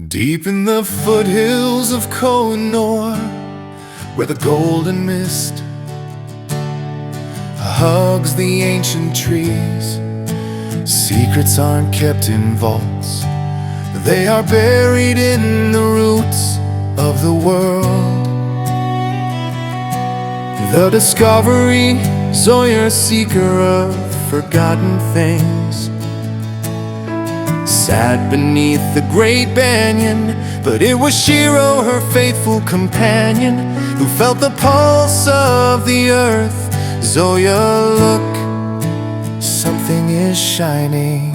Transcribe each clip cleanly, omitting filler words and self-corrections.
Deep in the foothills of Koh-e-Noor, where the golden mist hugs the ancient trees, secrets aren't kept in vaults, they are buried in the roots of the world. The discovery, Zoya, seeker of forgotten things, sat beneath the great banyan, but it was Shiro, her faithful companion, who felt the pulse of the earth. Zoya, look, something is shining.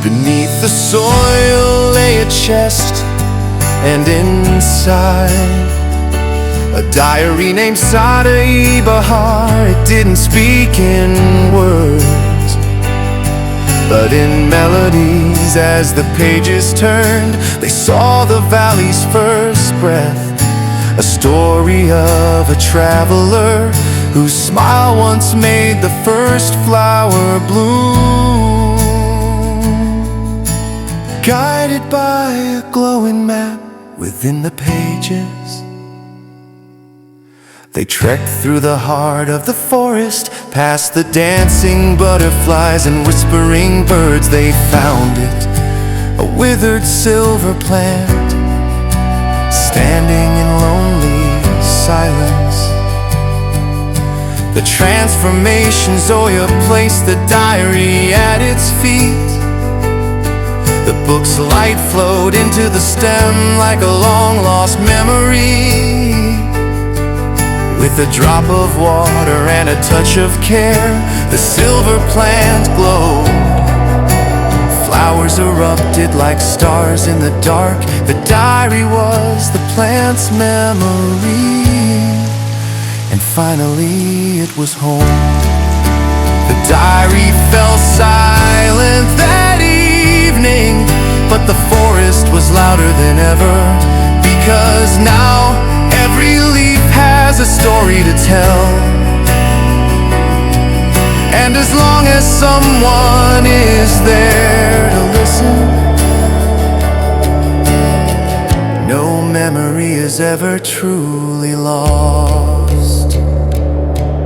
Beneath the soil lay a chest, and inside a diary named Sada-e-Bahar. It didn't speak in words, but in melodies. As the pages turned, they saw the valley's first breath, a story of a traveler whose smile once made the first flower bloom. Guided by a glowing map within the pages, they trekked through the heart of the forest, past the dancing butterflies and whispering birds. They found it, a withered silver plant, standing in lonely silence. The transformation, Zoya placed the diary at its feet. The book's light flowed into the stem like a long-lost memory. With a drop of water and a touch of care, the silver plant glowed. Flowers erupted like stars in the dark. The diary was the plant's memory, and finally it was home. The diary fell silent that evening, but the forest was louder than ever, because now every leaf has a story to tell. And as long as someone is there to listen, no memory is ever truly lost.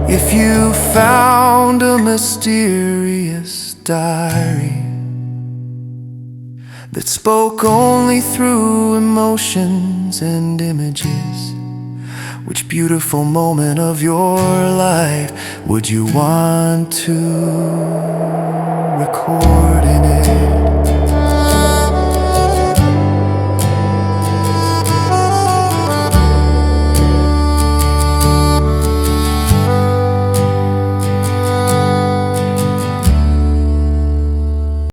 If you found a mysterious diary that spoke only through emotions and images, which beautiful moment of your life would you want to record in it?